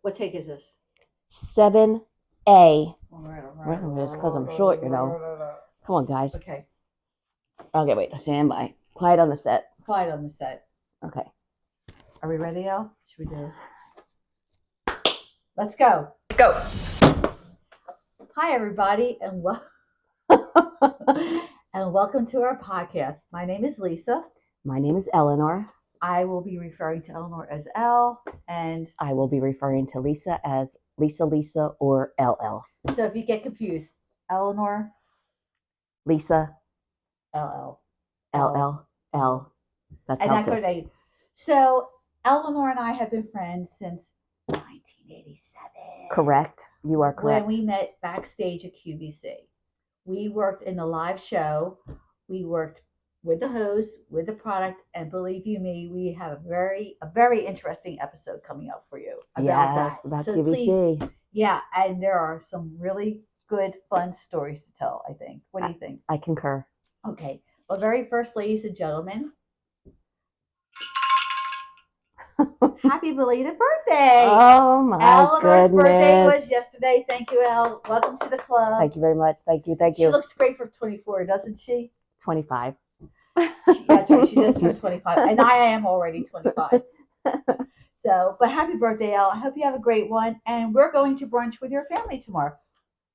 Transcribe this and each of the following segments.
What take is this? 7A. Just because I'm short, you know. Come on, guys. Okay. Okay, wait. Stand by. Quiet on the set. Quiet on the set. Okay. Are we ready, Al? Should we do? Let's go. Let's go. Hi, everybody, and welcome to our podcast. My name is Lisa. My name is Eleanor. I will be referring to Eleanor as L, and I will be referring to Lisa as Lisa, or LL. So if you get confused, Eleanor, Lisa, LL. That's and how that's our name. So Eleanor and I have been friends since 1987. Correct. You are correct. When we met backstage at QVC. We worked in the live show. We worked with the host, with the product, and believe you me, we have a very interesting episode coming up for you about that. About so QVC. Please, yeah, and there are some really good, fun stories to tell, I think. What do you think? I concur. Okay. Well, very first, ladies and gentlemen, happy belated birthday. Oh, my Eleanor's goodness. birthday was yesterday. Thank you, Elle. Welcome to the club. Thank you very much. Thank you. She looks great for 24, doesn't she? 25. That's right. She just turned 25. And I am already 25. So, but happy birthday, Elle. I hope you have a great one. And we're going to brunch with your family tomorrow.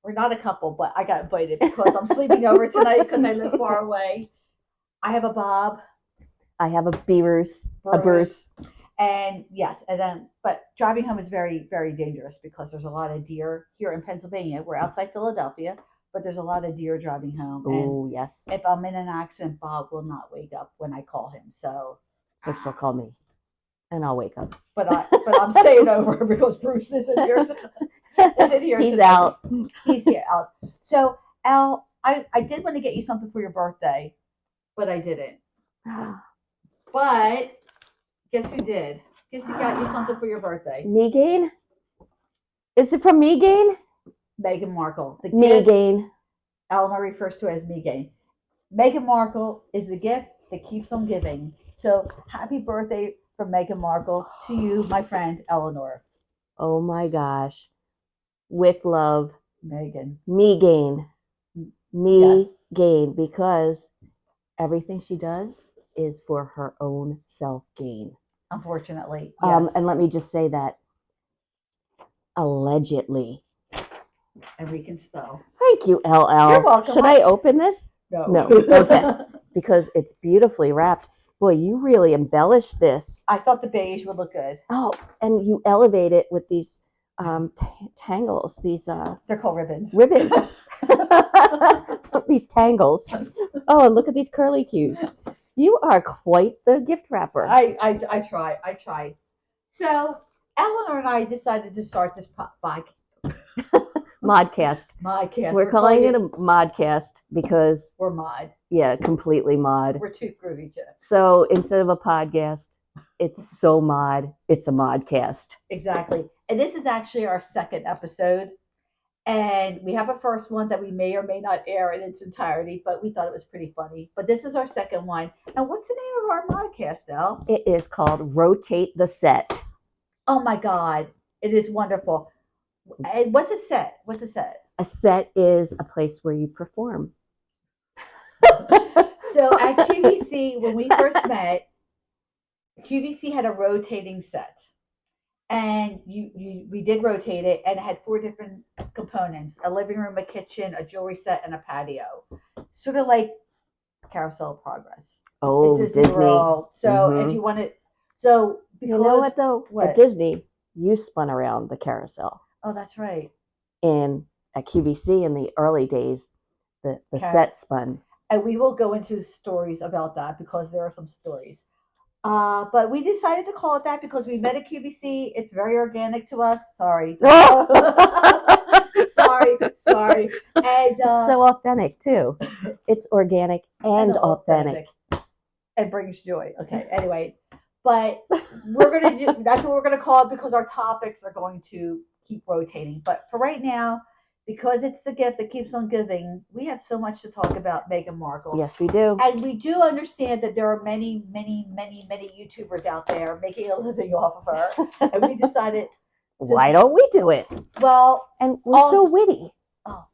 We're not a couple, but I got invited because I'm sleeping over tonight because I live far away. I have a Bob. I have a Bruce. And yes, but driving home is very, very dangerous because there's a lot of deer here in Pennsylvania. We're outside Philadelphia, but there's a lot of deer driving home. Oh, yes. If I'm in an accident, Bob will not wake up when I call him. So she'll call me, and I'll wake up. But I'm staying over because Bruce isn't here. He's out. He's here out. So Al, I did want to get you something for your birthday, but I didn't. But guess who did? Guess who got you something for your birthday? Meghan? Is it from Meghan? Meghan Markle. Meghan. Eleanor refers to as Meghan. Meghan Markle is the gift that keeps on giving. So happy birthday from Meghan Markle to you, my friend Eleanor. Oh my gosh. With love. Meghan. Meghan. Meghan, because everything she does is for her own self-gain. Unfortunately. Yes. And let me just say that allegedly. And we can spell. Thank you, LL. You're welcome. Should I open this? No. Okay. Because it's beautifully wrapped. Boy, you really embellished this. I thought the beige would look good. Oh, and you elevate it with these tangles. These they're called ribbons. Ribbons. These tangles. Oh, and look at these curly cues. You are quite the gift wrapper. I try. So Eleanor and I decided to start this Modcast. We're calling it a modcast because we're mod. Yeah, completely mod. We're two groovy chicks. So instead of a podcast, it's so mod. It's a modcast. Exactly. And this is actually our second episode. And we have a first one that we may or may not air in its entirety, but we thought it was pretty funny. But this is our second one. And what's the name of our podcast, Elle? It is called Rotate the Set. Oh my God. It is wonderful. And what's a set? What's a set? A set is a place where you perform. So at QVC, when we first met, QVC had a rotating set. And we did rotate it, and it had 4 different components: a living room, a kitchen, a jewelry set, and a patio. Sort of like Carousel of Progress. Oh, Disney. World. So if you want it, so because, you know what though? What? At Disney, you spun around the carousel. Oh, that's right. And at QVC in the early days, the set spun. And we will go into stories about that because there are some stories. But we decided to call it that because we met at QVC. It's very organic to us. Sorry. sorry. And so authentic too. It's organic and authentic. And brings joy. Okay. Anyway, but that's what we're gonna call it because our topics are going to keep rotating. But for right now, because it's the gift that keeps on giving, we have so much to talk about Meghan Markle. Yes, we do. And we do understand that there are many YouTubers out there making a living off of her. And we decided Why don't we do it? Well, and we're so also- witty. oh,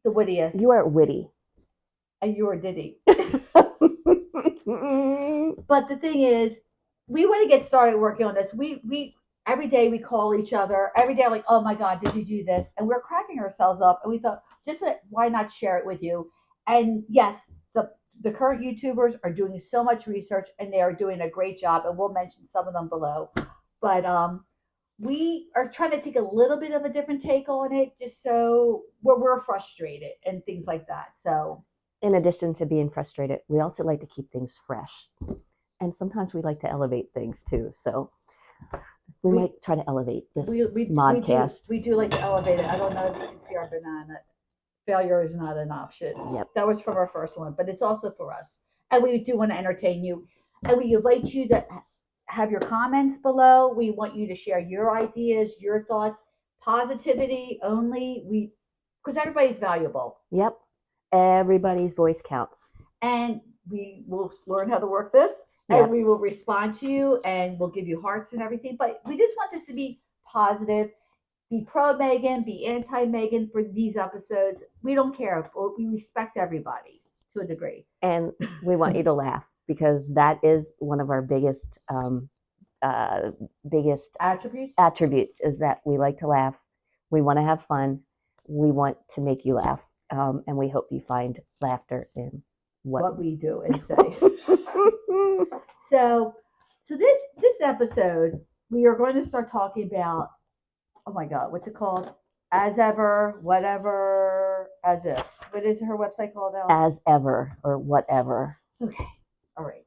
the wittiest. You are witty. And you are Diddy. But the thing is, we want to get started working on this. We every day we call each other. Every day, like, oh my God, did you do this? And we're cracking ourselves up. And we thought, why not share it with you? And yes, the current YouTubers are doing so much research, and they are doing a great job. And we'll mention some of them below. But we are trying to take a little bit of a different take on it, just so we're frustrated and things like that. So in addition to being frustrated, we also like to keep things fresh. And sometimes we like to elevate things too. So we might try to elevate this modcast. We do like to elevate it. I don't know if you can see our banana. Failure is not an option. Yep. That was from our first one, but it's also for us. And we do want to entertain you. And we invite you to have your comments below. We want you to share your ideas, your thoughts, positivity only. Because everybody's valuable. Yep. Everybody's voice counts. And we will learn how to work this. Yep. And we will respond to you, and we'll give you hearts and everything. But we just want this to be positive. Be pro Meghan, be anti Meghan for these episodes. We don't care. We respect everybody to a degree. And we want you to laugh, because that is one of our biggest attributes is that we like to laugh. We want to have fun. We want to make you laugh. And we hope you find laughter in what we do and say. So this episode, we are going to start talking about, oh my God, what's it called? As ever, whatever, as if. What is her website called, Elle? As ever or whatever. Okay. All right.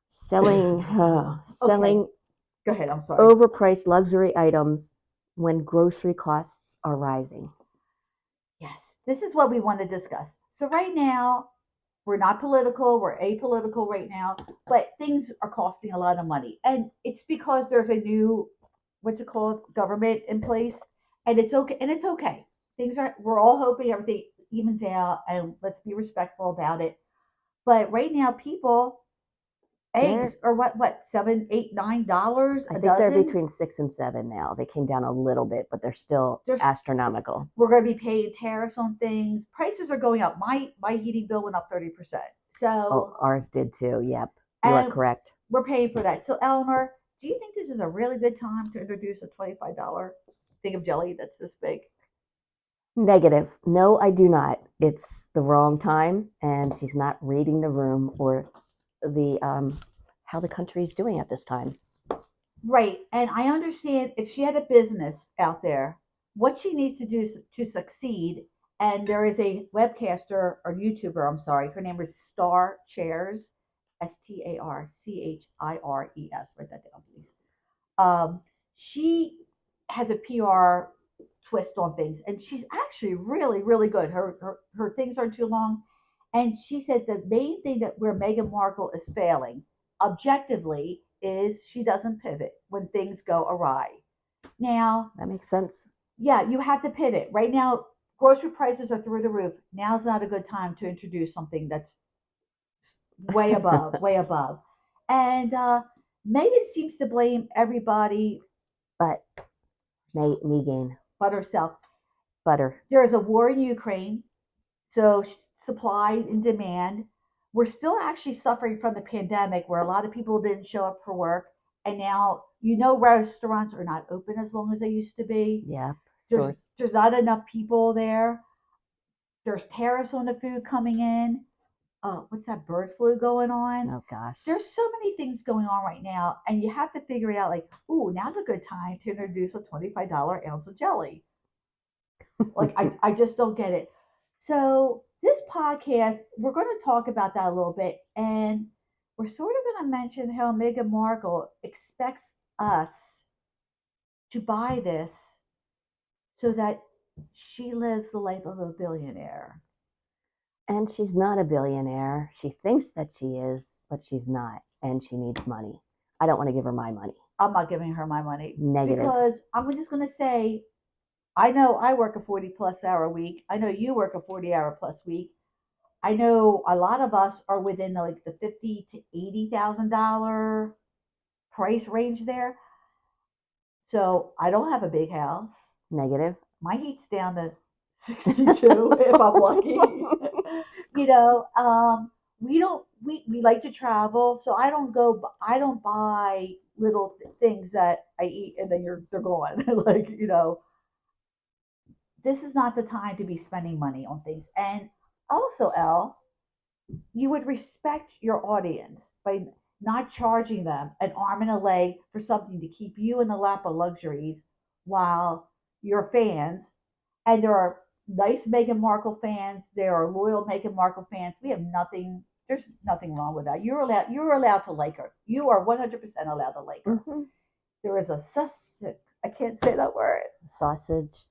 Selling Okay. Go ahead, I'm sorry. Overpriced luxury items when grocery costs are rising. Yes. This is what we want to discuss. So right now, we're not political, we're apolitical right now, but things are costing a lot of money. And it's because there's a new, what's it called, government in place. And it's okay. We're all hoping everything evens out, and let's be respectful about it. But right now, eggs are what, $7, $8, $9 I think they're between $6 and $7 now. They came down a little bit, but they're still astronomical. We're going to be paying tariffs on things. Prices are going up. My heating bill went up 30%. So ours did too. Yep, you are correct. We're paying for that. So Eleanor, do you think this is a really good time to introduce a $25 thing of jelly that's this big? Negative. No, I do not. It's the wrong time, and she's not reading the room or the how the country is doing at this time. Right. And I understand if she had a business out there, what she needs to do to succeed. And there is a webcaster or YouTuber, I'm sorry, her name is Star Chairs, StarChires. Write that down, please. She has a PR twist on things, and she's actually really, really good. Her things aren't too long. And she said the main thing that where Meghan Markle is failing objectively is she doesn't pivot when things go awry. Now, that makes sense. Yeah, you have to pivot. Right now, grocery prices are through the roof. Now's not a good time to introduce something that's way above, way above. And Meghan seems to blame everybody but Meghan. But herself. Butter. There is a war in Ukraine, so supply and demand. We're still actually suffering from the pandemic where a lot of people didn't show up for work. And now, restaurants are not open as long as they used to be. Yeah. There's not enough people there. There's tariffs on the food coming in. What's that bird flu going on? Oh, gosh. There's so many things going on right now. And you have to figure it out like, now's a good time to introduce a $25 ounce of jelly. Like, I just don't get it. So this podcast, we're going to talk about that a little bit. And we're sort of going to mention how Meghan Markle expects us to buy this so that she lives the life of a billionaire. And she's not a billionaire. She thinks that she is, but she's not. And she needs money. I don't want to give her my money. I'm not giving her my money. Negative. Because I'm just going to say, I know I work a 40+ hour week. I know you work a 40-hour plus week. I know a lot of us are within the $50,000 to $80,000 price range there. So I don't have a big house. Negative. My heat's down to 62 if I'm lucky. We like to travel, so I don't buy little things that I eat and then they're gone. Like, this is not the time to be spending money on things. And also, Elle, you would respect your audience by not charging them an arm and a leg for something to keep you in the lap of luxuries while your fans, and there are nice Meghan Markle fans, there are loyal Meghan Markle fans. There's nothing wrong with that. You're allowed to like her. You are 100% allowed to like her. Mm-hmm. There is a Sussex, I can't say that word. Sussex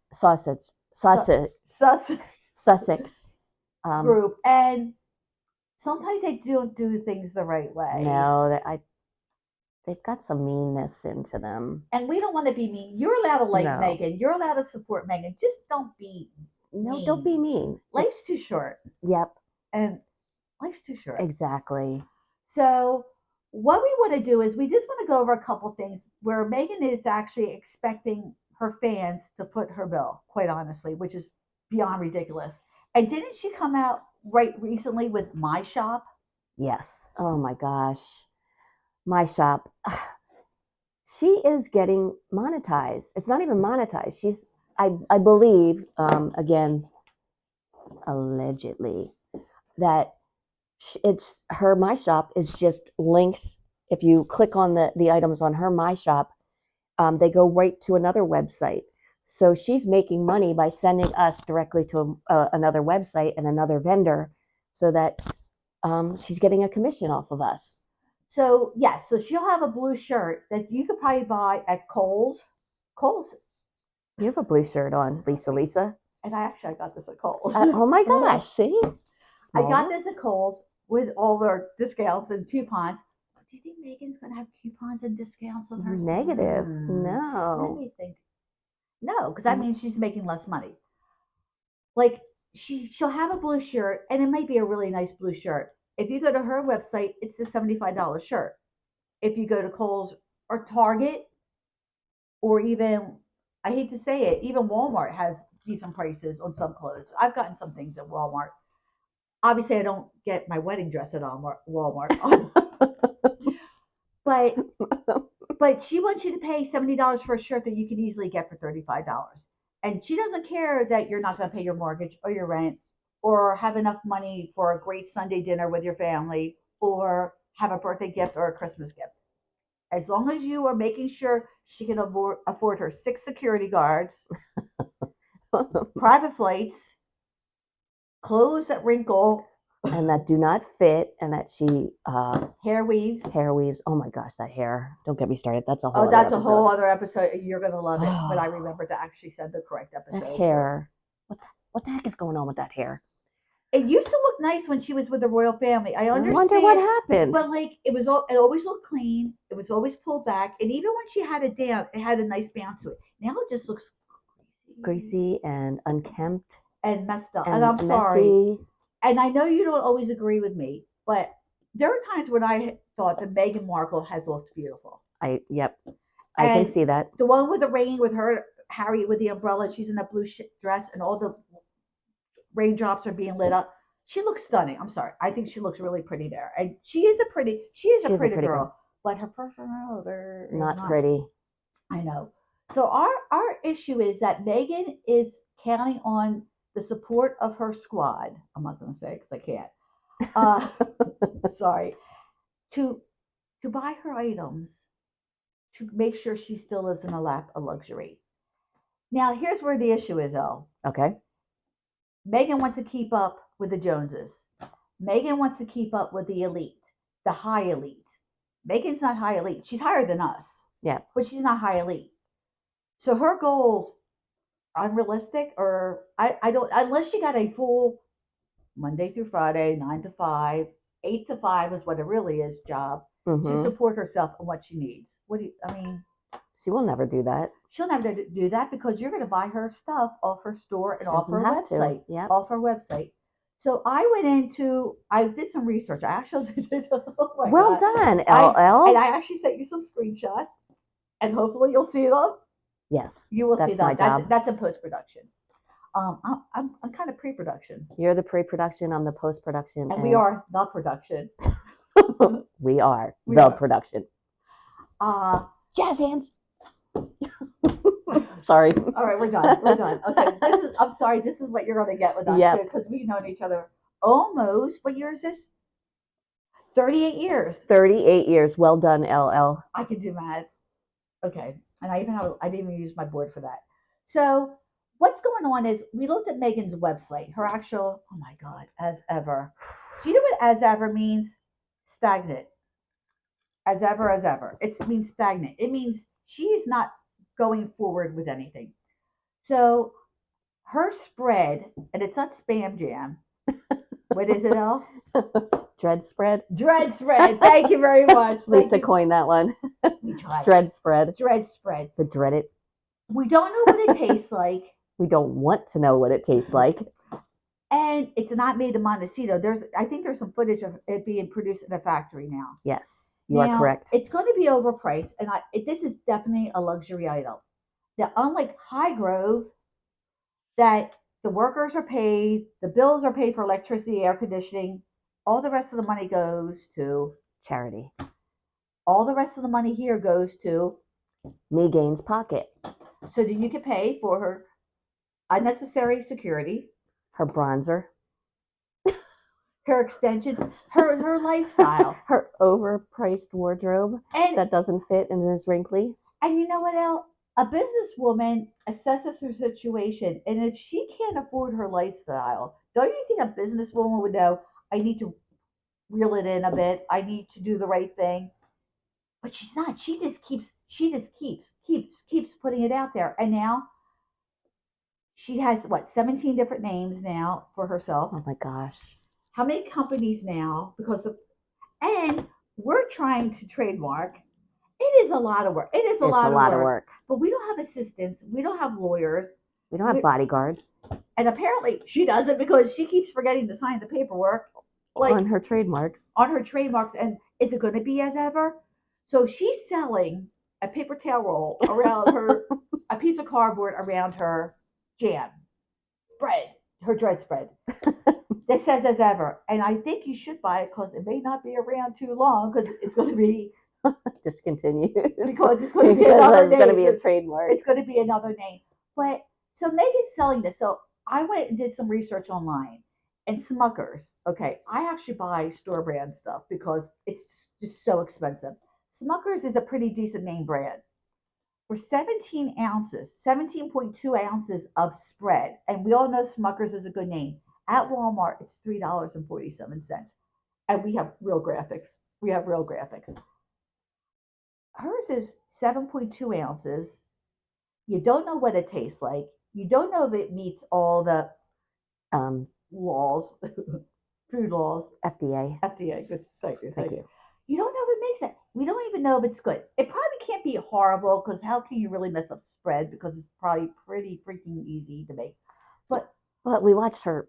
Group, and sometimes they don't do things the right way. No, they've got some meanness into them. And we don't want to be mean. You're allowed to like Meghan. You're allowed to support Meghan. Just don't be mean. Don't be mean. Life's too short. Yep. And life's too short. Exactly. So what we want to do is we just want to go over a couple things where Meghan is actually expecting her fans to foot her bill, quite honestly, which is beyond ridiculous. And didn't she come out right recently with My Shop? Yes. Oh my gosh. My Shop. She is getting monetized. It's not even monetized. I believe, again, allegedly, that it's her My Shop is just links. If you click on the items on her My Shop, they go right to another website. So she's making money by sending us directly to another website and another vendor, so that she's getting a commission off of us. So yes, so she'll have a blue shirt that you could probably buy at Kohl's. Kohl's. You have a blue shirt on, Lisa. And I got this at Kohl's. Oh my gosh, see? I got this at Kohl's with all their discounts and coupons. Do you think Meghan's going to have coupons and discounts on her? Negative. No. Let me think. No, because that means she's making less money. Like, she'll have a blue shirt, and it might be a really nice blue shirt. If you go to her website, it's a $75 shirt. If you go to Kohl's or Target, or even, I hate to say it, even Walmart has decent prices on some clothes. I've gotten some things at Walmart. Obviously, I don't get my wedding dress at Walmart. But she wants you to pay $70 for a shirt that you can easily get for $35. And she doesn't care that you're not going to pay your mortgage or your rent, or have enough money for a great Sunday dinner with your family, or have a birthday gift or a Christmas gift. As long as you are making sure she can afford her 6 security guards, private flights, clothes that wrinkle, and that do not fit, and that she hair weaves. Oh my gosh, that hair! Don't get me started. That's a whole other episode. You're gonna love it. But I remember to actually send the correct episode. That hair. What the heck is going on with that hair? It used to look nice when she was with the royal family. I understand. I wonder what happened. But like, it always looked clean. It was always pulled back, and even when she had it down, it had a nice bounce to it. Now it just looks greasy and unkempt and messed up. And I'm sorry. And I know you don't always agree with me, but there are times when I thought that Meghan Markle has looked beautiful. I can see that. The one with the rain, with her, Harry with the umbrella, she's in that blue dress, and all the raindrops are being lit up. She looks stunning. I'm sorry. I think she looks really pretty there. And she is a pretty girl. But her personality not pretty. I know. So our issue is that Meghan is counting on the support of her squad. I'm not going to say it because I can't. Sorry. To buy her items, to make sure she still lives in a lap of luxury. Now, here's where the issue is, Elle. Okay. Meghan wants to keep up with the Joneses. Meghan wants to keep up with the elite, the high elite. Meghan's not high elite. She's higher than us. Yeah. But she's not high elite. So her goals unrealistic, or I don't, unless she got a full Monday through Friday, 9 to 5, 8 to 5 is what it really is, job to support herself and what she needs. She will never do that. She'll never do that because you're going to buy her stuff off her store and off her website. Yeah. Off her website. So I did some research. I actually did. Oh my God. Done, LL. And I actually sent you some screenshots, and hopefully you'll see them. Yes, You will see that's my that. job. That's in post production. I'm kind of pre production, You're the pre-production. I'm the post-production, and we are the production. we are We the are. production. Uh Jazz hands. Sorry. all right, we're done. We're done. Okay, this is. I'm sorry. This is what you're going to get with us Yep. because we've known each other almost. What year is this? 38 years. 38 years. Well done, LL. I can do math. Okay, and I didn't even use my board for that. So what's going on is we looked at Meghan's website, her actual. Oh my God, as ever. Do you know what as ever means? Stagnant. As ever, as ever. It means stagnant. It means she is not going forward with anything. So her spread, and it's not spam jam. What is it, Elle? Dread spread. Dread spread. Thank you very much. Lisa coined that one. We tried. Dread spread. Dread spread. The dread it. We don't know what it tastes like. We don't want to know what it tastes like. And it's not made in Montecito. I think there's some footage of it being produced in a factory now. Yes, you are correct. It's going to be overpriced, and this is definitely a luxury item. Now, unlike High Grove, that the workers are paid, the bills are paid for electricity, air conditioning, all the rest of the money goes to charity. All the rest of the money here goes to Meghan's pocket. So that you can pay for her unnecessary security, her bronzer, her extensions, her lifestyle, her overpriced wardrobe that doesn't fit and is wrinkly. And you know what, Elle? A businesswoman assesses her situation, and if she can't afford her lifestyle, don't you think a businesswoman would know, I need to reel it in a bit, I need to do the right thing? But she's not. She just keeps putting it out there. And now she has 17 different names now for herself. Oh my gosh. How many companies now and we're trying to trademark. It is a lot of work. It's a lot of work. But we don't have assistants. We don't have lawyers. We don't have bodyguards. And apparently she doesn't because she keeps forgetting to sign the paperwork. On her trademarks. And is it going to be as ever? So she's selling a paper towel roll around her, a piece of cardboard around her jam spread, her dread spread. That says as ever. And I think you should buy it because it may not be around too long because it's going to be discontinued. Because it's going to be another name. It's going to be a trademark. It's going to be another name. But so Meghan's selling this. So I went and did some research online. And Smuckers, okay, I actually buy store brand stuff because it's just so expensive. Smuckers is a pretty decent name brand. For 17 ounces, 17.2 ounces of spread, and we all know Smuckers is a good name. At Walmart, it's $3.47. And we have real graphics. Hers is 7.2 ounces. You don't know what it tastes like. You don't know if it meets all the laws, food laws. FDA. Good. Thank you. Thank you. You don't know if it makes it. We don't even know if it's good. It probably can't be horrible because how can you really mess up spread? Because it's probably pretty freaking easy to make. But we watched her.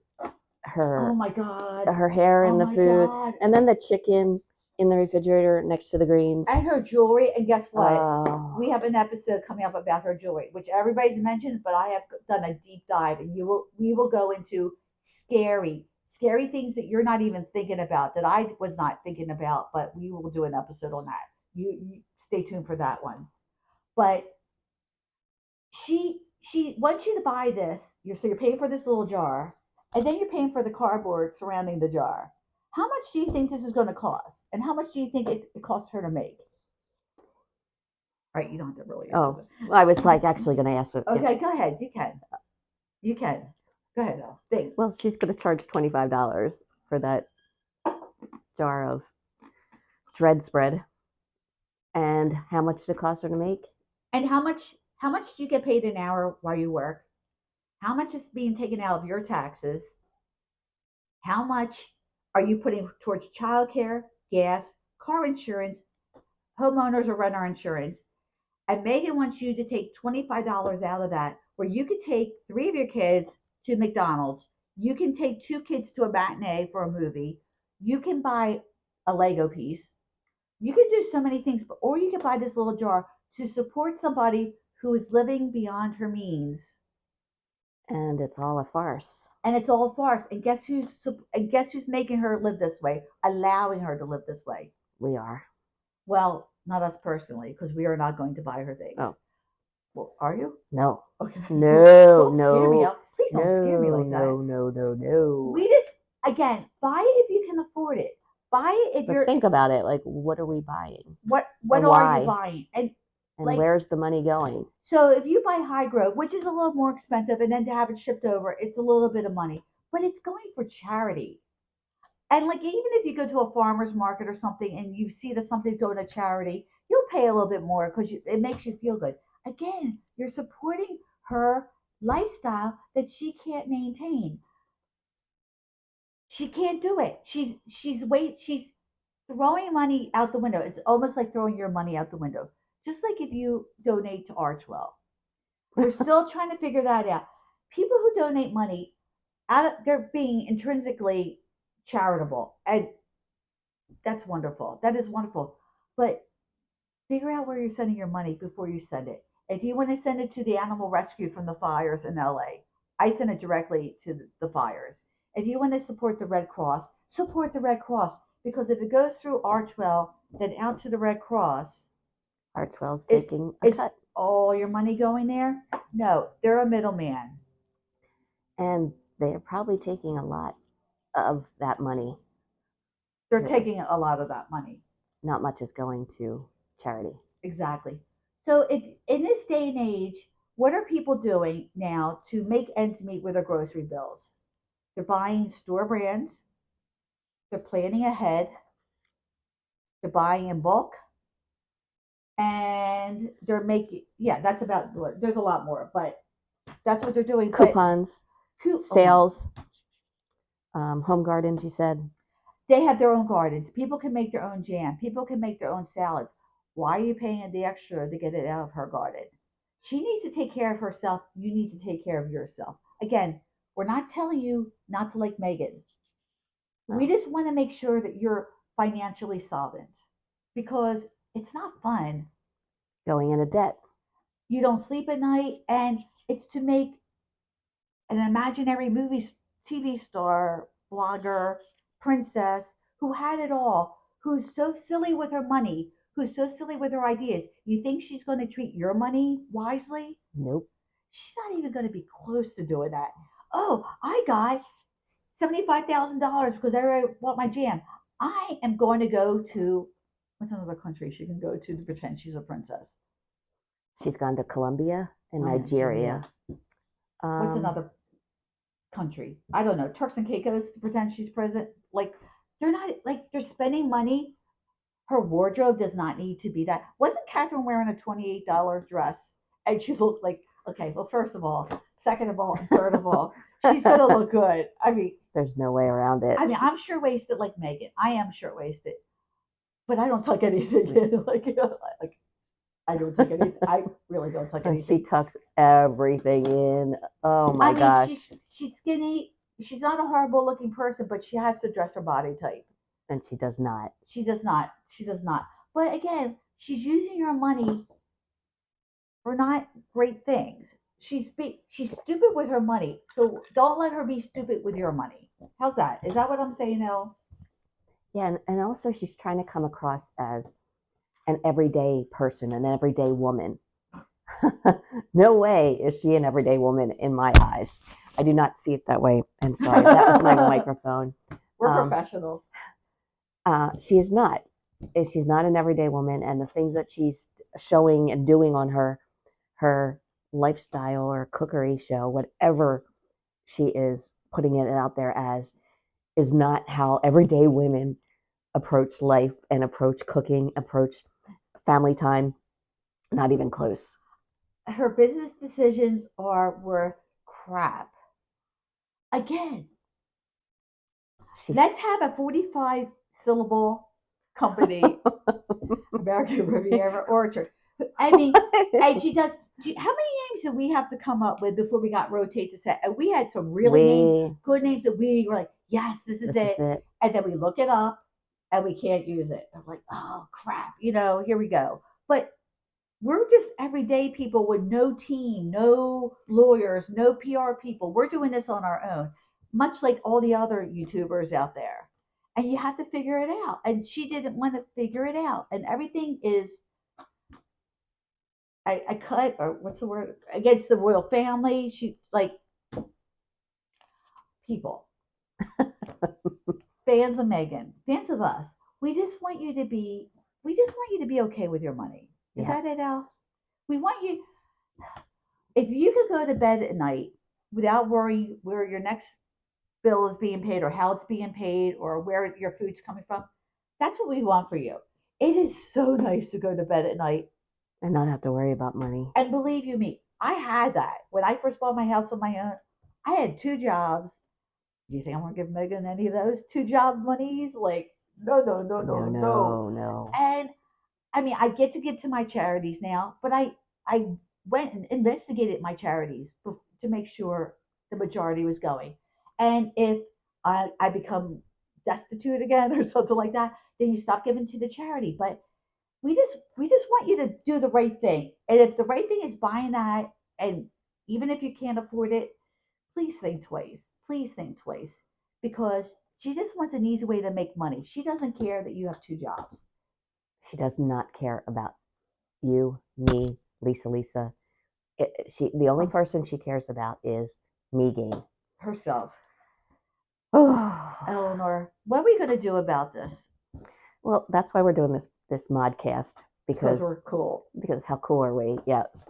Oh my God. Her hair in the food, and then the chicken in the refrigerator next to the greens, and her jewelry. And guess what? We have an episode coming up about her jewelry, which everybody's mentioned, but I have done a deep dive, and we will go into scary things that you're not even thinking about, that I was not thinking about, but we will do an episode on that. You stay tuned for that one. But she wants you to buy this. You're paying for this little jar, and then you're paying for the cardboard surrounding the jar. How much do you think this is going to cost? And how much do you think it cost her to make? All right, you don't have to really answer that. I was actually going to ask her. Okay, go ahead. You can. Go ahead, think. Well, she's going to charge $25 for that jar of dread spread. And how much did it cost her to make? And how much do you get paid an hour while you work? How much is being taken out of your taxes? How much are you putting towards childcare, gas, car insurance, homeowners or renter insurance? And Meghan wants you to take $25 out of that, where you could take 3 of your kids to McDonald's. You can take 2 kids to a matinee for a movie. You can buy a Lego piece. You can do so many things, or you can buy this little jar to support somebody who is living beyond her means, And it's all a farce. and it's all a farce. And guess who's making her live this way, allowing her to live this way? We are. Well, not us personally, because we are not going to buy her things. Oh. Well, are you? No. Okay. No, Don't scare me up. Please don't scare me like that. No. We just, again, buy it if you can afford it. Buy it if But you're. think about it. Like, what are we buying? What and are why? you buying? And And where's the money going? so if you buy high growth, which is a little more expensive, and then to have it shipped over, it's a little bit of money, but it's going for charity. And like even if you go to a farmer's market or something and you see that something's going to charity, you'll pay a little bit more because it makes you feel good. Again, you're supporting her lifestyle that she can't maintain. She can't do it. She's throwing money out the window. It's almost like throwing your money out the window. Just like if you donate to Archwell. We're still trying to figure that out. People who donate money they're being intrinsically charitable, and that's wonderful. That is wonderful. But figure out where you're sending your money before you send it. If you want to send it to the animal rescue from the fires in LA, I send it directly to the fires. If you want to support the Red Cross, support the Red Cross, because if it goes through Archwell, then out to the Red Cross, Archwell's taking a cut. All your money going there? No, they're a middleman. And they're probably taking a lot of that money. They're taking a lot of that money. Not much is going to charity. Exactly. So if in this day and age, what are people doing now to make ends meet with their grocery bills? They're buying store brands. They're planning ahead. They're buying in bulk. And they're making, yeah, that's about, there's a lot more, but that's what they're doing. Coupons, sales, home gardens, you said. They have their own gardens. People can make their own jam. People can make their own salads. Why are you paying the extra to get it out of her garden? She needs to take care of herself. You need to take care of yourself. Again, we're not telling you not to like Meghan. No. We just want to make sure that you're financially solvent, because it's not fun going into debt. You don't sleep at night, and it's to make an imaginary TV star, blogger, princess who had it all, who's so silly with her money, who's so silly with her ideas. You think she's going to treat your money wisely? Nope. She's not even going to be close to doing that. Oh, I got $75,000 because I want my jam. I am going to go to, what's another country she can go to pretend she's a princess? She's gone to Colombia and Nigeria. What's another country? I don't know. Turks and Caicos to pretend she's president. Like, they're spending money. Her wardrobe does not need to be that. Wasn't Catherine wearing a $28 dress? And she looked like, okay, well, first of all, second of all, and third of all, she's going to look good. I mean, there's no way around it. I mean, I'm short-waisted like Meghan. I am short-waisted, but I don't tuck anything in. Like I don't tuck anything. I really don't tuck anything. She tucks everything in. Oh my gosh. She's skinny. She's not a horrible looking person, but she has to dress her body type. And she does not. She does not. She does not. But again, she's using your money for not great things. She's stupid with her money. So don't let her be stupid with your money. How's that? Is that what I'm saying, Elle? Yeah, and also she's trying to come across as an everyday person, an everyday woman. No way is she an everyday woman in my eyes. I do not see it that way. And sorry, that was my microphone. We're professionals. She is not. She's not an everyday woman, and the things that she's showing and doing on her lifestyle or cookery show, whatever she is putting it out there as, is not how everyday women approach life and approach cooking, approach family time. Not even close. Her business decisions are worth crap. Again, let's have a 45-syllable company, American Riviera Orchard. I mean, and she does. How many names did we have to come up with before we got rotate the set? And we had some really good names that we were like, yes, this is it. And then we look it up and we can't use it. I'm like, oh crap, here we go. But we're just everyday people with no team, no lawyers, no PR people. We're doing this on our own, much like all the other YouTubers out there. And you have to figure it out. And she didn't want to figure it out. And everything is I cut or what's the word against the royal family. She like people, fans of Meghan, fans of us. We just want you to be. We just want you to be okay with your money. Is Yeah. that it, Al? We want you. If you could go to bed at night without worrying where your next bill is being paid or how it's being paid or where your food's coming from, that's what we want for you. It is so nice to go to bed at night. And not have to worry about money. And believe you me, I had that. When I first bought my house on my own, I had two jobs. Do you think I'm gonna give Megan any of those two job monies? Like, no, no, no, no, No, no. no, no. And I mean, I get to give to my charities now, but I went and investigated my charities to make sure the majority was going. And if I become destitute again or something like that, then you stop giving to the charity. But we just want you to do the right thing. And if the right thing is buying that, and even if you can't afford it, please think twice. Please think twice because she just wants an easy way to make money. She doesn't care that you have two jobs. She does not care about you, me, Lisa. The only person she cares about is Meghan. Herself. Oh, Eleanor, what are we going to do about this? well, that's why we're doing this modcast Because because we're cool. how cool are we? Yes.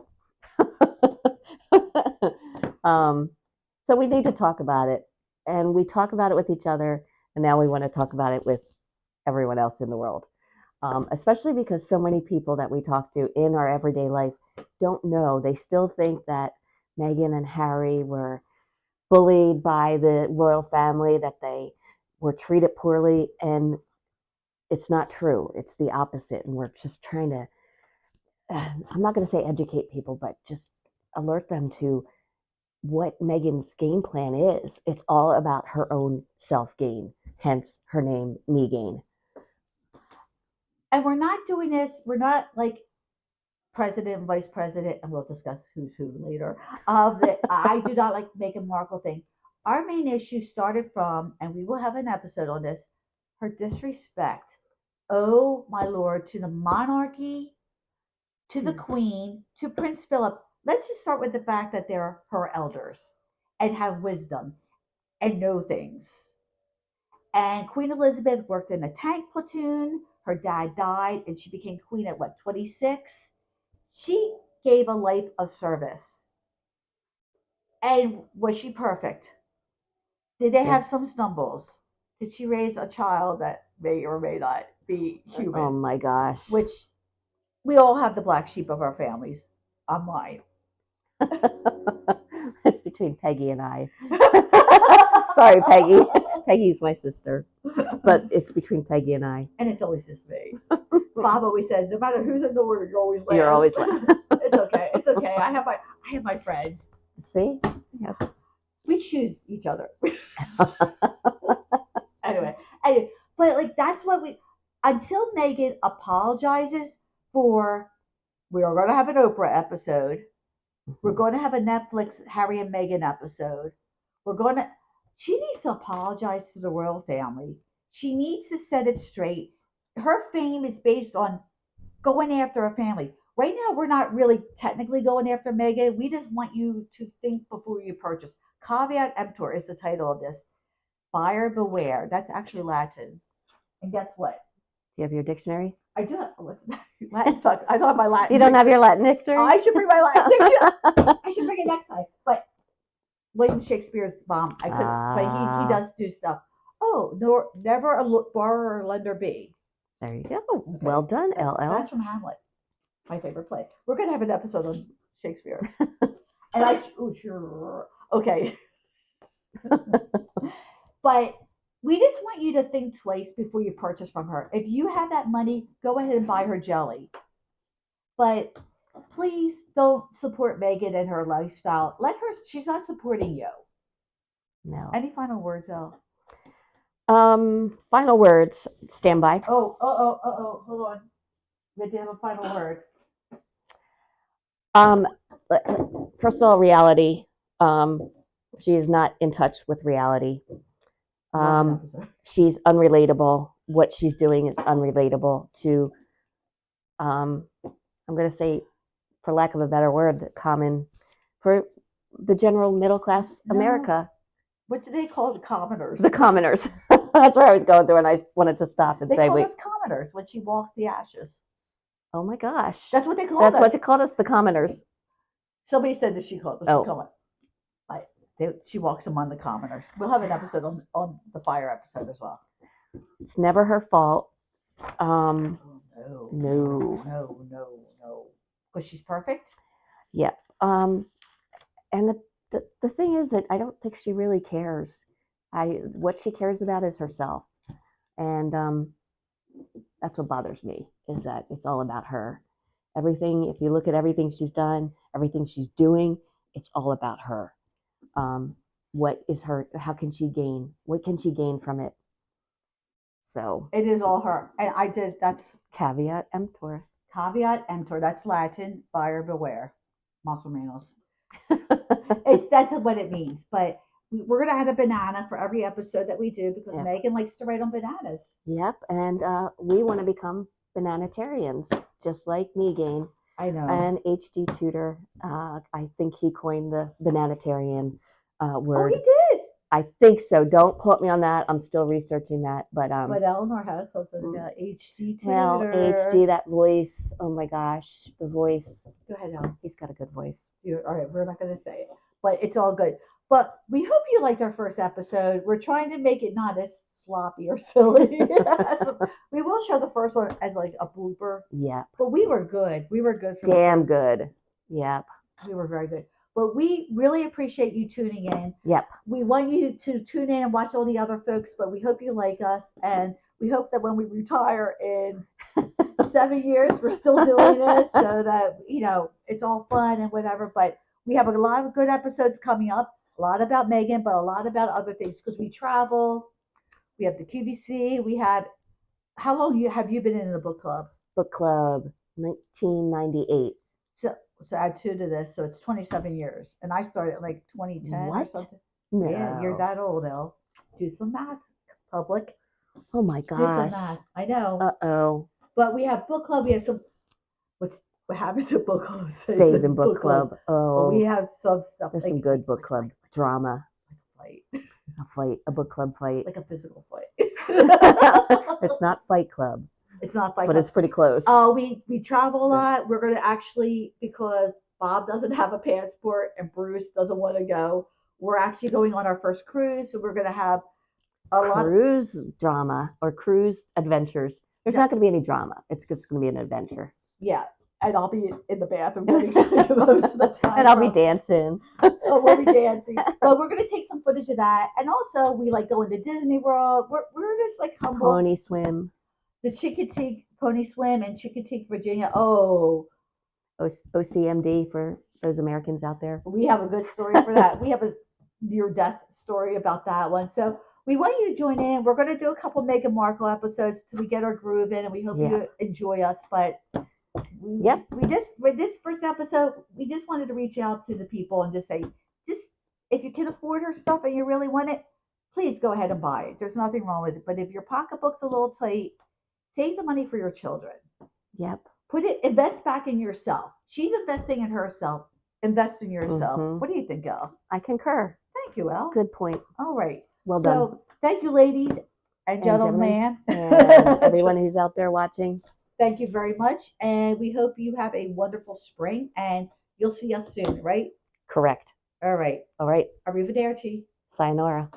So we need to talk about it, and we talk about it with each other, and now we want to talk about it with everyone else in the world. Especially because so many people that we talk to in our everyday life don't know. They still think that Meghan and Harry were bullied by the royal family, that they were treated poorly, and it's not true. It's the opposite, and we're just trying to, I'm not going to say educate people, but just alert them to what Meghan's game plan is. It's all about her own self-gain, hence her name, Meghan. And we're not doing this, we're not like president and vice president, and we'll discuss who's who later. I do not like make a Markle thing. Our main issue started from, and we will have an episode on this, her disrespect. Oh my lord, to the monarchy, to the Queen, to Prince Philip. Let's just start with the fact that they're her elders and have wisdom and know things. And Queen Elizabeth worked in a tank platoon. Her dad died, and she became queen at what, 26? She gave a life of service. And was she perfect? Did they have some stumbles? Did she raise a child that may or may not be human? Oh my gosh. Which we all have the black sheep of our families. I'm mine. It's between Peggy and I. Sorry, Peggy. Peggy's my sister. But it's between Peggy and I. And it's always just me. Bob always says, no matter who's in the order, you're always last. You're always last. It's okay. It's okay. I have my friends. See? Yeah. We choose each other. anyway, but like that's what we until Meghan apologizes for. We are going to have an Oprah episode. We're going to have a Netflix Harry and Meghan episode. She needs to apologize to the royal family. She needs to set it straight. Her fame is based on going after a family. Right now, we're not really technically going after Meghan. We just want you to think before you purchase. Caveat emptor is the title of this. Buyer beware. That's actually Latin. And guess what? Do you have your dictionary? I do. Latin sucks. I don't have my Latin. You don't have your Latin dictionary? Oh, I should bring my Latin dictionary. I should bring it next time. But William Shakespeare's bomb. I couldn't. But he does do stuff. Oh, no, never a borrower or lender be. There you go. Okay. Well done, LL. That's from Hamlet, my favorite play. We're gonna have an episode on Shakespeare. And sure. Okay. But we just want you to think twice before you purchase from her. If you have that money, go ahead and buy her jelly. But please don't support Meghan and her lifestyle. She's not supporting you. No. Any final words, Elle? Final words. Stand by. Hold on. We have to have a final word. Um, first of all, reality. She is not in touch with reality. Love that episode. She's unrelatable. What she's doing is unrelatable to, I'm going to say, for lack of a better word, common, for the general middle class No. America. What do they call the commoners? The commoners. That's where I was going through, and I wanted to stop and They say, call wait. us commoners when she walked the ashes. Oh my gosh. That's what they called That's us. what they called us, the commoners. Somebody said that she called us Oh. the commoners. She walks among the commoners. We'll have an episode on the fire episode as well. It's never her fault. No. No. Because she's perfect? Yeah. And the thing is that I don't think she really cares. What she cares about is herself. And that's what bothers me, is that it's all about her. Everything, if you look at everything she's done, everything she's doing, it's all about her. What is her, how can she gain? What can she gain from it? So it is all her. And that's caveat emptor. Caveat emptor. That's Latin. Buyer beware. Muscle manos. That's what it means. But we're gonna have a banana for every episode that we do because Meghan likes to write on bananas. Yep, and we want to become bananitarians, just like Meghan. I know. And HD Tudor, I think he coined the bananitarian word. Oh, he did. I think so. Don't quote me on that. I'm still researching that. But Eleanor has something about HD Tudor. Well, HD, that voice. Oh my gosh, the voice. Go ahead, Elle. He's got a good voice. All right, we're not going to say it, but it's all good. But we hope you liked our first episode. We're trying to make it not as sloppy or silly. We will show the first one as like a blooper. Yeah. But we were good. We were good. Damn good. Yep. We were very good. But we really appreciate you tuning in. Yep. We want you to tune in and watch all the other folks, but we hope you like us. And we hope that when we retire in 7 years, we're still doing this so that, it's all fun and whatever. But we have a lot of good episodes coming up, a lot about Meghan, but a lot about other things because we travel. We have the QVC. We had, how long have you been in the book club? Book club, 1998. So add 2 to this, so it's 27 years. And I started like 2010 or something. No. Yeah, you're that old, Elle. Do some math, public. Oh my gosh. Do some math. I know. Uh-oh. But we have book club. We have some. What happens at book club stays in book club. Oh, but we have some stuff. There's some good book club drama. Fight. A book club fight. Like a physical fight. It's not Fight Club. It's not Fight But Club. it's pretty close. Oh, we travel a lot. We're going to actually, because Bob doesn't have a passport and Bruce doesn't want to go, we're actually going on our first cruise. So we're going to have a lot of cruise drama or cruise adventures. There's not going to be any drama. It's just going to be an adventure. Yeah. And I'll be in the bathroom getting most of the time. And I'll be dancing. We'll be dancing. But we're going to take some footage of that. And also, we like going to Disney World. We're just like humble. Pony swim. The Chickateek Pony Swim in Chickateek, Virginia. Oh. OCMD for those Americans out there. We have a good story for that. We have a near-death story about that one. So we want you to join in. We're going to do a couple Meghan Markle episodes till we get our groove in, and we hope you enjoy us. But with this first episode, we just wanted to reach out to the people and just say, if you can afford her stuff and you really want it, please go ahead and buy it. There's nothing wrong with it. But if your pocketbook's a little tight, save the money for your children. Yep. Invest back in yourself. She's investing in herself. Invest in yourself. Mm-hmm. What do you think, Elle? I concur. Thank you, Elle. Good point. All right. Well done. Thank you, ladies and gentlemen. And everyone who's out there watching. Thank you very much. And we hope you have a wonderful spring and you'll see us soon, right? Correct. All right. All right. Arrivederci. Sayonara.